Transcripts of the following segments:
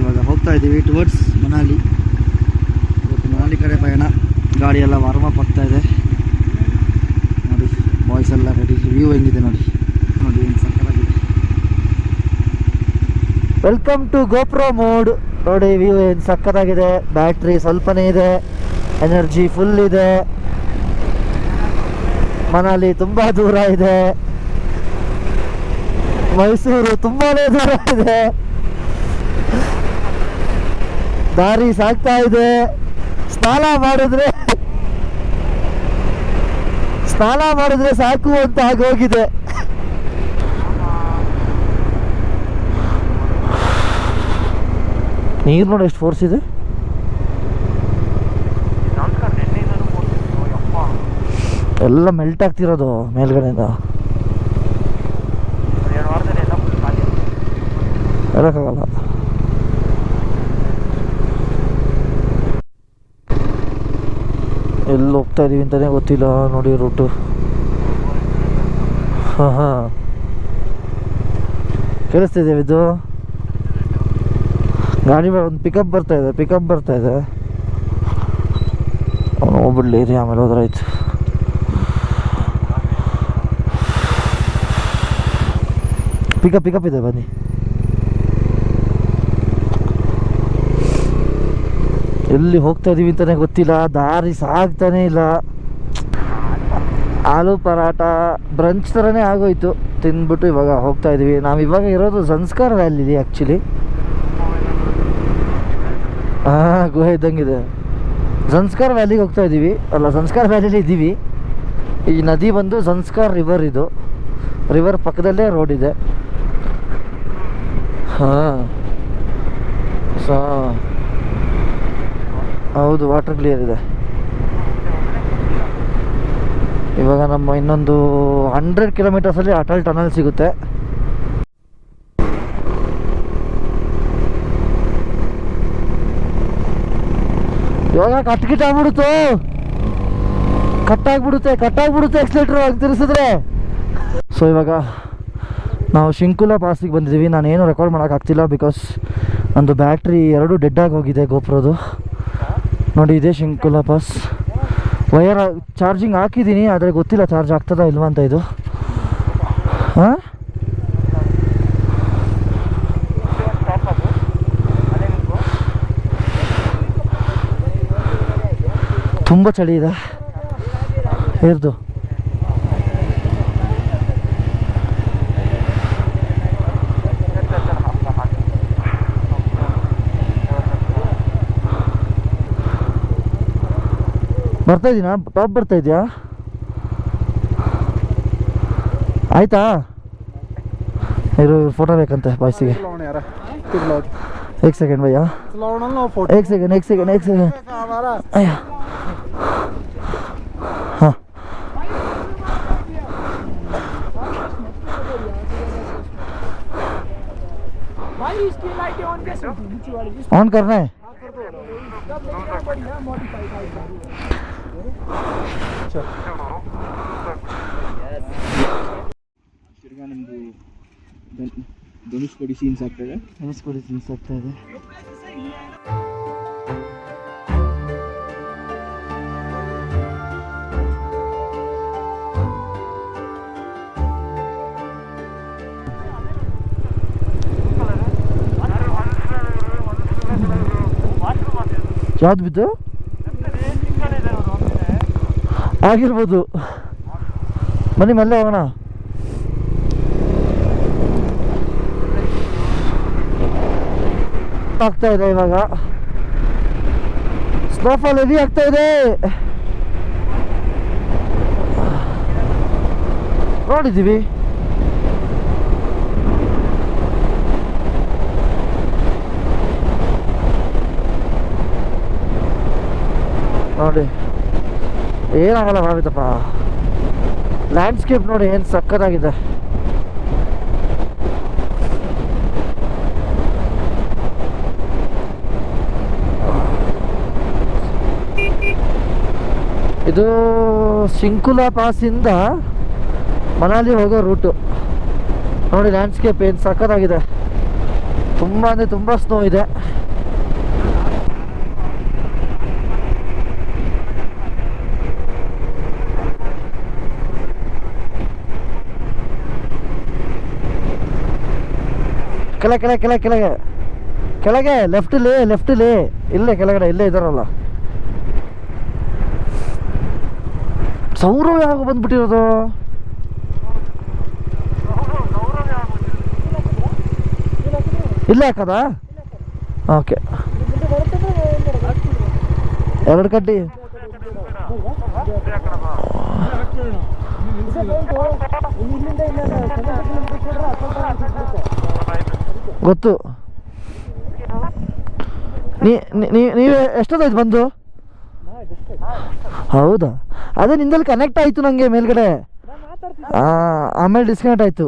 ಇವಾಗ ಹೋಗ್ತಾ ಇದ್ದೀವಿ ಟುವರ್ಡ್ಸ್ ಮನಾಲಿ. ಇವತ್ತು ಮನಾಲಿ ಕಡೆ ಪಯಣ. ಗಾಡಿ ಎಲ್ಲ ವಾರ್ಮಪ್ ಆಗ್ತಾ ಇದೆ ನೋಡಿ. ಬಾಯ್ಸ್ ಎಲ್ಲ ರೆಡಿ. ವ್ಯೂ ಹೆಂಗಿದೆ ನೋಡಿ ಏನು ಸಕ್ಕತ್ತಾಗಿದೆ. Welcome to GoPro mode. ನೋಡಿ ವ್ಯೂ ಏನು ಸಕ್ಕತ್ತಾಗಿದೆ. ಬ್ಯಾಟ್ರಿ ಸ್ವಲ್ಪನೇ ಇದೆ, ಎನರ್ಜಿ ಫುಲ್ ಇದೆ. ಮನಾಲಿ ತುಂಬ ದೂರ ಇದೆ, ಮೈಸೂರು ತುಂಬಾ ದೂರ ಇದೆ, ದಾರಿ ಸಾಗ್ತಾ ಇದೆ. ಸ್ನಾನ ಮಾಡಿದ್ರೆ ಸಾಕು ಅಂತ ಆಗೋಗಿದೆ. ನೀರು ನೋಡಿ ಎಷ್ಟು ಫೋರ್ಸ್ ಇದೆ. ಎಲ್ಲ ಮೆಲ್ಟ್ ಆಗ್ತಿರೋದು ಮೇಲ್ಗಡೆಯಿಂದ. ಹೇಳೋಕ್ಕಾಗಲ್ಲ. ಎಲ್ಲಿ ಹೋಗ್ತಾ ಇದೀವಿ ಅಂತಲೇ ಗೊತ್ತಿಲ್ಲ ನೋಡಿ ರೂಟು. ಹಾಂ ಕೇಳಿಸ್ತಿದ್ದೇವೆ. ಇದು ಗಾಡಿ ಮೇಲೆ ಒಂದು ಪಿಕಪ್ ಬರ್ತಾ ಇದೆ. ಅವನು ಹೋಗ್ಬಿಡ್ಲಿ ರೀ, ಆಮೇಲೆ ಹೋದ್ರಾಯ್ತು. ಪಿಕಪ್ ಇದೆ, ಬನ್ನಿ. ಎಲ್ಲಿ ಹೋಗ್ತಾ ಇದೀವಿ ಅಂತಲೇ ಗೊತ್ತಿಲ್ಲ, ದಾರಿ ಸಾಗ್ತಾನೇ ಇಲ್ಲ. ಆಲೂ ಪರಾಟ ಬ್ರಂಚ್ ಥರನೇ ಆಗೋಯ್ತು ತಿಂದ್ಬಿಟ್ಟು ಇವಾಗ ಹೋಗ್ತಾ ಇದೀವಿ. ನಾವು ಇವಾಗ ಇರೋದು ಸಂಸ್ಕಾರ ವ್ಯಾಲಿಲಿ ಆ್ಯಕ್ಚುಲಿ. ಹಾಂ, ಗುಹೆ ಇದ್ದಂಗಿದೆ. ಸಂಸ್ಕಾರ ವ್ಯಾಲಿಗೆ ಹೋಗ್ತಾ ಇದ್ದೀವಿ. ಸಂಸ್ಕಾರ ವ್ಯಾಲಿಲಿ ಇದ್ದೀವಿ. ಈ ನದಿ ಬಂದು ಸಂಸ್ಕಾರ ರಿವರ್. ಇದು ರಿವರ್ ಪಕ್ಕದಲ್ಲೇ ರೋಡ್ ಇದೆ. ಹಾಂ, ಹೌದು, ವಾಟರ್ ಕ್ಲಿಯರ್ ಇದೆ. ಇವಾಗ ನಮ್ಮ ಇನ್ನೊಂದು 100 ಕಿಲೋಮೀಟರ್ಸಲ್ಲಿ ಅಟಲ್ ಟನಲ್ ಸಿಗುತ್ತೆ. ಇವಾಗ ಕಟ್ಟಾಗ್ಬಿಡುತ್ತೆ ಎಕ್ಸ್ಲೇಟ್ರ್ ಆಗಿ ತಿರ್ಸಿದ್ರೆ. ಸೊ ಇವಾಗ ನಾವು ಶಿಂಕುಲಾ ಪಾಸಿಗೆ ಬಂದಿದ್ದೀವಿ. ನಾನೇನು ರೆಕಾರ್ಡ್ ಮಾಡೋಕ್ಕಾಗ್ತಿಲ್ಲ ಬಿಕಾಸ್ ನಂದು ಬ್ಯಾಟ್ರಿ 2 ಡೆಡ್ ಆಗಿ ಹೋಗಿದೆ ಗೋಪ್ರೋದು. ನೋಡಿ, ಇದೇ ಶಿಂಕುಲಾ ಪಾಸ್. ವಯರ್ ಚಾರ್ಜಿಂಗ್ ಹಾಕಿದ್ದೀನಿ, ಆದರೆ ಗೊತ್ತಿಲ್ಲ ಚಾರ್ಜ್ ಆಗ್ತದಾ ಇಲ್ವಾ ಅಂತ. ಇದು ಹಾಂ, ತುಂಬ ಚಳಿ ಇದೆ. ಏರ್ದು ಬರ್ತಾ ಇದೀನಾ? ಟಾಪ್ ಬರ್ತಾ ಇದೆಯಾ? ಆಯ್ತಾ? ಇರು, ಫೋಟೋ ಬೇಕಂತೆ ಬಾಯ್ಸಿಗೆ. एक सेकंड भैया, एक सेकंड अया हाँ, ऑन करना है. ಧನುಷ್ಕೋಡಿ ಸೀನ್ಸ್ ಆಗ್ತಾ ಇದೆ. ಯಾವ್ದು ಬಿದ್ದು ಆಗಿರ್ಬೋದು. ಬನ್ನಿ ಮಲ್ಲೆ ಹೋಗೋಣ. ಆಗ್ತಾ ಇದೆ ಇವಾಗ. ಸ್ನೋಫಾಲ್ ಹೆವಿ ಆಗ್ತಾ ಇದೆ. ನೋಡಿದ್ದೀವಿ. ನೋಡಿ, ಏನಾಗಲ್ಲ ಭಾವಿತಪ್ಪ. ಲ್ಯಾಂಡ್ಸ್ಕೇಪ್ ನೋಡಿ ಏನು ಸಕ್ಕತ್ತಾಗಿದೆ. ಇದು ಶಿಂಕುಲಾ ಪಾಸಿಂದ ಮನಾಲಿ ಹೋಗೋ ರೂಟು ನೋಡಿ. ಲ್ಯಾಂಡ್ಸ್ಕೇಪ್ ಏನು ಸಕ್ಕತ್ತಾಗಿದೆ. ತುಂಬ ಅಂದರೆ ತುಂಬ ಸ್ನೋ ಇದೆ. ಕೆಳಗೆ ಕೆಳಗೆ ಲೆಫ್ಟಲ್ಲಿ ಇಲ್ಲೇ ಕೆಳಗಡೆ ಇಲ್ಲೇ ಇದ್ದಾರಲ್ಲ. ಸೌರವ್ ಯಾವಾಗ ಬಂದ್ಬಿಟ್ಟಿರೋದು? ಇಲ್ಲೇ ಹಾಕದಾ? ಓಕೆ, 2 ಕಡ್ಡಿ. ಗೊತ್ತು. ನೀವೇ ಎಷ್ಟೊತ್ತಾಯ್ತು ಬಂದು? ಹೌದಾ, ಅದೇ ನಿಂದಲ್ಲಿ ಕನೆಕ್ಟ್ ಆಯಿತು ನನಗೆ ಮೇಲ್ಗಡೆ, ಆಮೇಲೆ ಡಿಸ್ಕನೆಕ್ಟ್ ಆಯಿತು.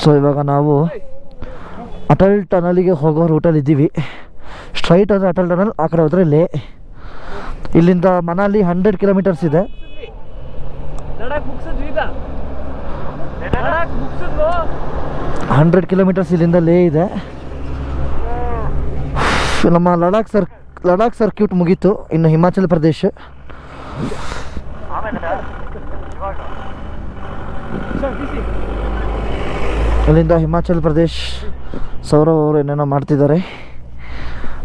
ಸೊ ಇವಾಗ ನಾವು ಅಟಲ್ ಟನಲಿಗೆ ಹೋಗೋ ರೂಟಲ್ಲಿ ಇದ್ದೀವಿ. ಸ್ಟ್ರೈಟ್ ಅಂದರೆ ಅಟಲ್ ಟನಲ್, ಆ ಕಡೆ ಹೋದರೆ ಲೇ. ಇಲ್ಲಿಂದ ಮನಾಲಿ 100 ಕಿಲೋಮೀಟರ್ಸ್ ಇದೆ. 100 ಕಿಲೋಮೀಟರ್ಸ್ ಇಲ್ಲಿಂದ ಲೇ ಇದೆ. ನಮ್ಮ ಲಡಾಖ್ ಸರ್ಕ್ಯೂಟ್ ಮುಗೀತು, ಇನ್ನು ಹಿಮಾಚಲ್ ಪ್ರದೇಶ್. ಅಲ್ಲಿಂದ ಹಿಮಾಚಲ್ ಪ್ರದೇಶ್. ಸೌರವ್ ಅವರು ಏನೇನೋ ಮಾಡ್ತಿದ್ದಾರೆ,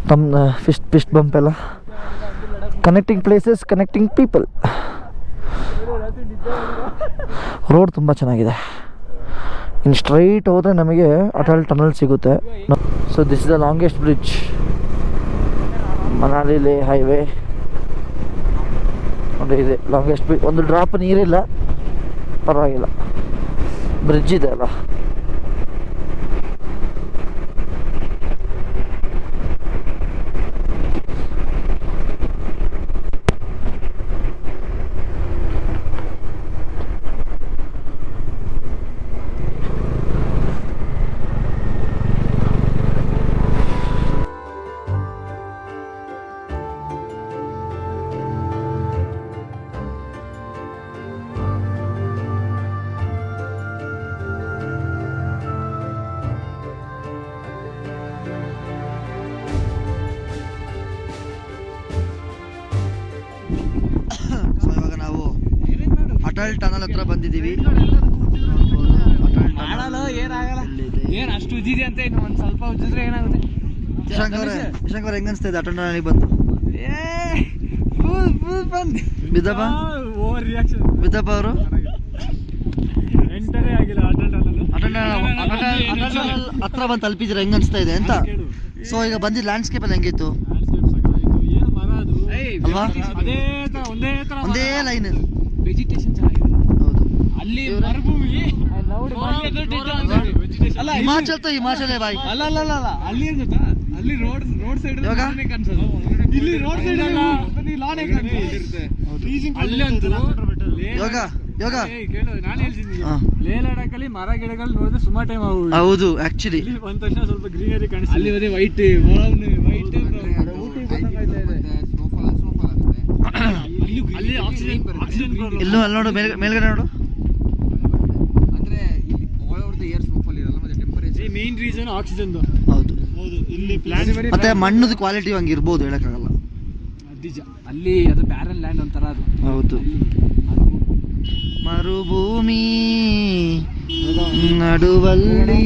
ತಮ್ಮ ಫಿಸ್ಟ್ ಬಂಪ್ ಎಲ್ಲ. Connecting places, connecting people. Road ತುಂಬ ಚೆನ್ನಾಗಿದೆ. ಇನ್ನು ಸ್ಟ್ರೈಟ್ ಹೋದರೆ ನಮಗೆ ಅಟಲ್ ಟನಲ್ ಸಿಗುತ್ತೆ. So this is the longest bridge, Manali ಲೇ ಹೈವೇ. ನೋಡಿ ಇದೆ ಲಾಂಗೆಸ್ಟ್ ಬ್ರಿಡ್ಜ್. ಒಂದು ಡ್ರಾಪ್ ನೀರಿಲ್ಲ, ಪರವಾಗಿಲ್ಲ, ಬ್ರಿಡ್ಜ್ ಇದೆ ಅಲ್ಲ. ಅಟಲ್ ಟನಲ್ ಹತ್ರ ಬಂದಿದ್ದೀವಿ. ಏನ್ ಅಷ್ಟು ಉಜ್ಜಿದೆ ಅಂತ, ಇನ್ನು ಒಂದ್ ಸ್ವಲ್ಪ ಉಜ್ಜಿದ್ರೆ ಏನಾಗುತ್ತೆ? ಶಂಕರ್ ಹೆಂಗ ಅನ್ಸ್ತಾ ಇದೆ ಅಟಲ್ ಟನಲ್ ಬಂದು? ಬಿದ್ದಪ್ಪ ಅವರು ಎಂಟರೇ ಆಗಿಲ್ಲ ಅಟಲ್ ಟನಲ್ ಹತ್ರ ಬಂದು ತಲುಪಿದ್ರೆ ಹೆಂಗ ಅನ್ಸ್ತಾ ಇದೆ ಅಂತ. ಸೊ ಈಗ ಬಂದಿದ್ದು ಲ್ಯಾಂಡ್ಸ್ಕೇಪ್ ಅಲ್ಲಿ ಹೆಂಗಿತ್ತು ಅಲ್ವಾ? ಒಂದೇ ಲೈನ್ ವೆಜಿಟೇಷನ್ ಚೆನ್ನಾಗಿದೆ. ಹೌದು, ಅಲ್ಲಿ ಮರುಭೂಮಿ. ಅಲ್ಲ ಹಿಮಾಚಲೇ ಬಾಯ್. ಅಲ್ಲ ಅಲ್ಲಿ ಏನ್ ಗೊತ್ತಾ, ಅಲ್ಲಿ ರೋಡ್ ಸೈಡ್ ಕಾಣಿಸೋದು, ಇಲ್ಲಿ ರೋಡ್ ಸೈಡ್ ಲಾನೇ ಕಾಣಿಸುತ್ತೆ. ಅಲ್ಲಿ ಅಂತೂ ಯೋಗ ಕೇಳು, ನಾನು ಹೇಳ್ತೀನಿ, ಲೇ ಲಡಾಖಲ್ಲಿ ಮರ ಗಿಡಗಳು ನೋಡಿದ್ರೆ ಸುಮಾರು ಟೈಮ್ ಆಗೋದು. ಹೌದು, ಆಕ್ಚುಲಿ ಇಲ್ಲಿ ಬಂದ ತಕ್ಷಣ ಸ್ವಲ್ಪ ಗ್ರೀನರಿ ಕಾಣಿಸ್ತು. ಅಲ್ಲಿ ಅದೇ ವೈಟ್ ಅಲ್ಲಿ ಆಕ್ಸಿಜನ್ ಎಲ್ಲೋ ಅಲ್ಲಿ ನೋಡು, ಮೇಲ್ಗಡೆ ನೋಡು. ಅಂದ್ರೆ ಏರ್ ಸ್ನೋಫಾಲ್ ಇರಲ್ಲ, ಮತ್ತೆ ಟೆಂಪರೇಚರ್ ಮೇನ್ ರೀಸನ್ ಆಕ್ಸಿಜನ್. ಹೌದು, ಇಲ್ಲಿ ಪ್ಲಾನ್ ಮತ್ತೆ ಮಣ್ಣದ ಕ್ವಾಲಿಟಿ ಹಂಗೆ ಇರ್ಬೋದು, ಹೇಳಕ್ಕಾಗಲ್ಲ. ನಿಜ, ಅಲ್ಲಿ ಅದು ಬ್ಯಾರನ್ ಲ್ಯಾಂಡ್ ಒಂಥರ ಅದು. ಹೌದು, ಮರುಭೂಮಿ ನಡುವಲ್ಲಿ.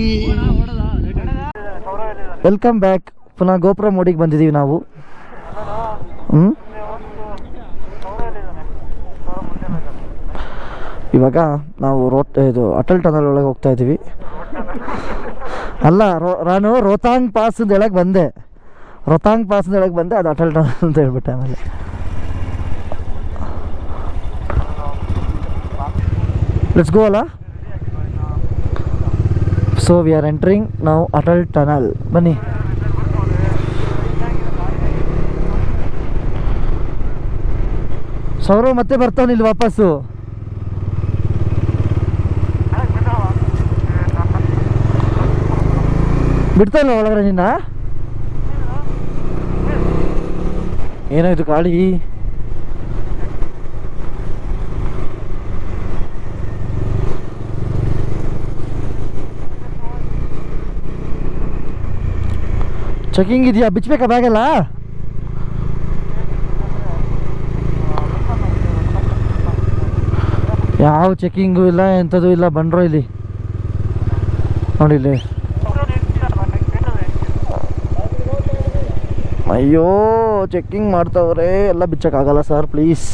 Welcome back. ಪುನಃ ಗೋಪುರ ಮೋಡಿಗೆ ಬಂದಿದ್ದೀವಿ ನಾವು. ಇವಾಗ ನಾವು ಇದು ಅಟಲ್ ಟನಲ್ ಒಳಗೆ ಹೋಗ್ತಾ ಇದ್ದೀವಿ. ಅಲ್ಲ, ನಾನು ರೋತಾಂಗ್ ಪಾಸ್ ಹೇಳಕ್ಕೆ ಬಂದೆ, ಅದು ಅಟಲ್ ಟನಲ್ ಅಂತ ಹೇಳ್ಬಿಟ್ಟೆ ಆಮೇಲೆ. ಲೆಟ್ಸ್ ಗೋ ಅಲ್ಲ. ಸೊ ವಿ ಆರ್ ಎಂಟ್ರಿಂಗ್ ನಾವು ಅಟಲ್ ಟನಲ್. ಬನ್ನಿ. ಸೌರವ್ ಮತ್ತೆ ಬರ್ತಾವನಿಲ್ಲ ವಾಪಸ್ಸು. ಬಿಡ್ತಾ ಇಲ್ಲ ಒಳಗಡೆ ನಿನ್ನ? ಏನಾಯ್ತು ಗಾಳಿ? ಚೆಕಿಂಗ್ ಇದೆಯಾ? ಬಿಚ್ಚಬೇಕಾ ಬ್ಯಾಗೆಲ್ಲ? ಯಾವ ಚೆಕಿಂಗು ಇಲ್ಲ, ಎಂಥದ್ದು ಇಲ್ಲ. ಬಂಡ್ರೋ ಇಲ್ಲಿ ನೋಡಿ ಇಲ್ಲಿ. ಅಯ್ಯೋ ಚೆಕಿಂಗ್ ಮಾಡ್ತಾವ್ರೆ, ಎಲ್ಲ ಬಿಚ್ಚಕ್ಕಾಗಲ್ಲ ಸರ್, ಪ್ಲೀಸ್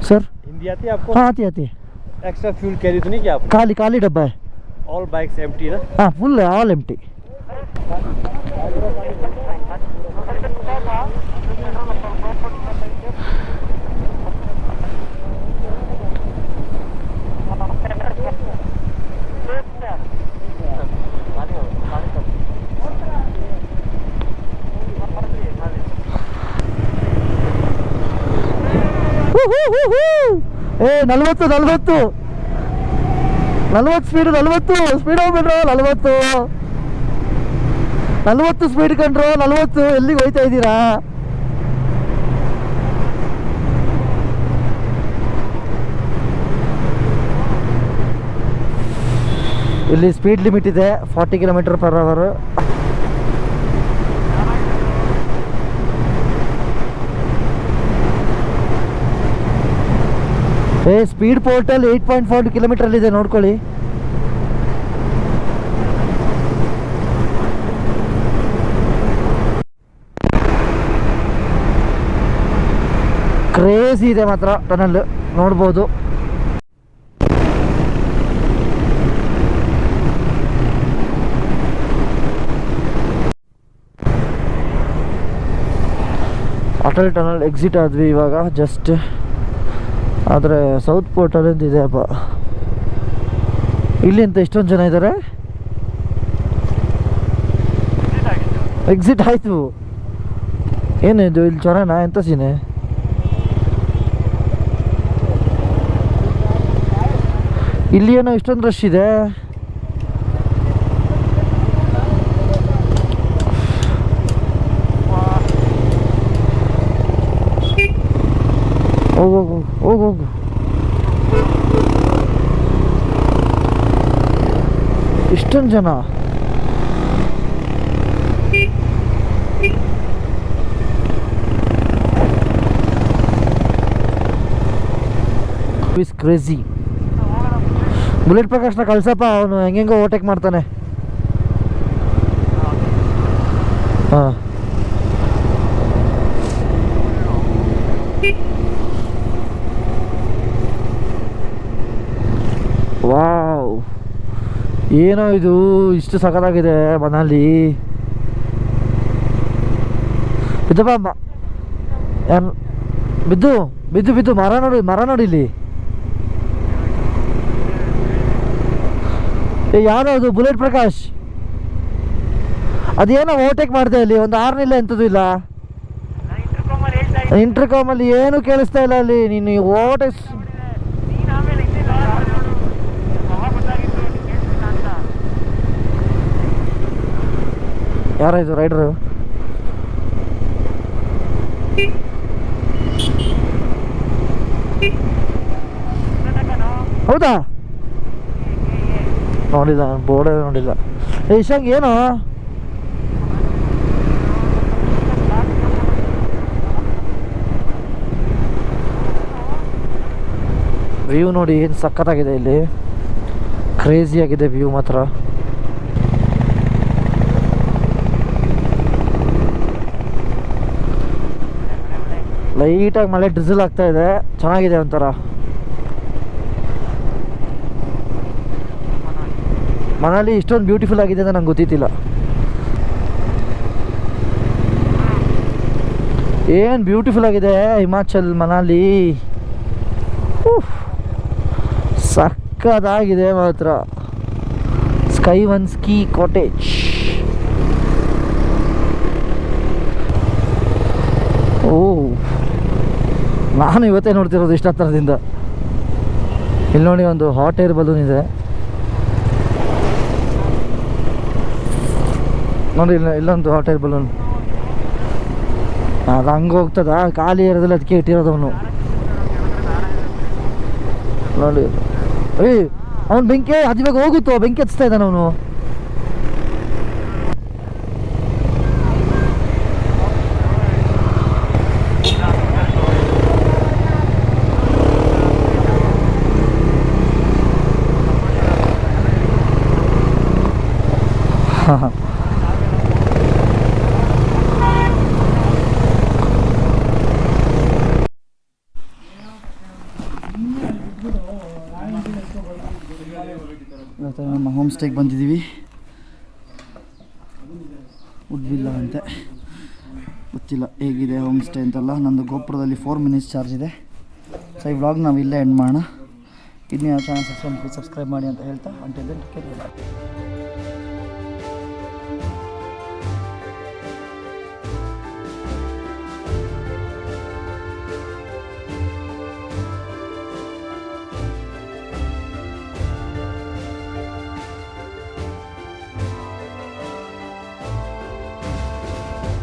ಸರ್. हिंदी आती है आपको? हाँ आती आती है. एक्स्ट्रा फ्यूल कैरी तो नहीं किया आपने? खाली खाली डब्बा है. ऑल बाइक्स एम्प्टी ना? हाँ फुल है, ऑल एम्प्टी. ಏ 40 ಸ್ಪೀಡ್, 40 ಸ್ಪೀಡ್ ಹೋಗ್ಬಿಡ್ರು. 40 ಸ್ಪೀಡ್ ಕಂಡ್ರು. 40 ಎಲ್ಲಿಗೆ ಹೋಯ್ತಾ ಇದ್ದೀರಾ? ಇಲ್ಲಿ ಸ್ಪೀಡ್ ಲಿಮಿಟ್ ಇದೆ 40 km/h. ಸ್ಪೀಡ್ ಪೋರ್ಟಲ್ 8.4 km ಇದೆ, ನೋಡ್ಕೊಳ್ಳಿ. ಕ್ರೇಜಿ ಇದೆ ಮಾತ್ರ ಟನಲ್, ನೋಡ್ಬೋದು. ಅಟಲ್ ಟನಲ್ ಎಕ್ಸಿಟ್ ಆದ್ವಿ ಇವಾಗ ಜಸ್ಟ್. ಆದರೆ ಸೌತ್ ಪೋರ್ಟಲ್ಲಿಂದ ಇದೆ ಅಪ್ಪ. ಇಲ್ಲಿ ಅಂತ ಎಷ್ಟೊಂದು ಜನ ಇದ್ದಾರೆ. ಎಕ್ಸಿಟ್ ಆಯಿತು. ಏನಿದು ಇಲ್ಲಿ ಚೊರನಾ? ಎಂಥ ಸೀನೆ? ಇಲ್ಲಿ ಏನೋ ಇಷ್ಟೊಂದು ರಶ್ ಇದೆ. ಹೋಗು ಹೋಗು. ಇಷ್ಟೊಂದು ಜನ. Is crazy. ಬುಲೆಟ್ ಪ್ರಕಾಶ್ನ ಕಳ್ಸಪ್ಪ, ಅವನು ಹೆಂಗೆಂಗೋ ಓವರ್ಟೇಕ್ ಮಾಡ್ತಾನೆ. ಹಾಂ ವಾವ್, ಏನೋ ಇದು ಇಷ್ಟು ಸಖತ್ತಾಗಿದೆ ಮನಾಲಿ. ಬಿದ್ದಪ್ಪ, ಯಾರು ಬಿದ್ದು ಬಿದ್ದು ಬಿದ್ದು ಮರ ನೋಡಿ ಇಲ್ಲಿ. ಯಾರೋ ಅದು ಬುಲೆಟ್ ಪ್ರಕಾಶ್, ಅದೇನೋ ಓವರ್ಟೇಕ್ ಮಾಡಿದೆ ಅಲ್ಲಿ. ಒಂದು ಆರ್ನಿಲ್ಲ, ಎಂಥದ್ದು ಇಲ್ಲ. ಇಂಟರ್ಕಾಮಲ್ಲಿ ಏನು ಕೇಳಿಸ್ತಾ ಇಲ್ಲ ಅಲ್ಲಿ. ನೀನು ಓವರ್ಟೇಕ್ ಯಾರಾಯ್ತು ರೈಡರು? ಹೌದಾ? ನೋಡಿಲ್ಲ, ಬೋರ್ಡೇ ನೋಡಿಲ್ಲ. ಇಶಾಂಗ್ ಏನು ವ್ಯೂ ನೋಡಿ, ಏನು ಸಖತ್ತಾಗಿದೆ ಇಲ್ಲಿ. ಕ್ರೇಜಿ ಆಗಿದೆ ವ್ಯೂ ಮಾತ್ರ. ಲೈಟಾಗಿ ಮಳೆ ಡ್ರಿಸಲ್ ಆಗ್ತಾ ಇದೆ, ಚೆನ್ನಾಗಿದೆ ಒಂಥರ. ಮನಾಲಿ ಇಷ್ಟೊಂದು ಬ್ಯೂಟಿಫುಲ್ ಆಗಿದೆ ಅಂತ ನಂಗೆ ಗೊತ್ತಿತ್ತಿಲ್ಲ. ಏನು ಬ್ಯೂಟಿಫುಲ್ ಆಗಿದೆ ಹಿಮಾಚಲ್ ಮನಾಲಿ. ಸಕ್ಕದಾಗಿದೆ ಮಾತ್ರ. Sky one ski cottage. ಓ, ನಾನು ಇವತ್ತೇ ನೋಡ್ತಿರೋದು ಇಷ್ಟ ಹತ್ರದಿಂದ. ಇಲ್ಲಿ ನೋಡಿ, ಒಂದು ಹಾಟ್ ಏರ್ ಬಲೂನ್ ಇದೆ ನೋಡಿ. ಇಲ್ಲೊಂದು ಹಾಟ್ ಏರ್ ಬಲೂನ್, ಅದು ಹಂಗೆ ಹೋಗ್ತದ, ಖಾಲಿ ಇರೋದಿಲ್ಲ, ಅದಕ್ಕೆ ಇಟ್ಟಿರೋದವನು ನೋಡಿ. ಅವ್ನು ಬೆಂಕಿ ಅದು ಇವಾಗ ಹೋಗುತ್ತೋ, ಬೆಂಕಿ ಹಚ್ತಾ ಇದ್ದಾನೆ ಅವನು. ಹಾಂ ಹಾಂ ಇವತ್ತು ನಮ್ಮ ಹೋಮ್ ಸ್ಟೇಗೆ ಬಂದಿದ್ದೀವಿ. ಉಡ್ವಿಲ್ಲ ಅಂತೆ, ಗೊತ್ತಿಲ್ಲ ಹೇಗಿದೆ ಹೋಮ್ ಸ್ಟೇ ಅಂತೆಲ್ಲ. ನಂದು ಗೋಪುರದಲ್ಲಿ 4 ಮಿನಿಟ್ಸ್ ಚಾರ್ಜ್ ಇದೆ. ಸೊ ಈ ವ್ಲಾಗ್ ನಾವು ಇಲ್ಲೇ ಎಂಡ್ ಮಾಡೋಣ. ಇದನ್ನ ಯಾವ ಚಾನಲ್ ಸಬ್ಸ್ಕ್ರೈಬ್ ಮಾಡಿ ಅಂತ ಹೇಳ್ತಾ ಅಂಟಿಲ್ ದೆನ್ ಟೇಕ್ ಕೇರ್.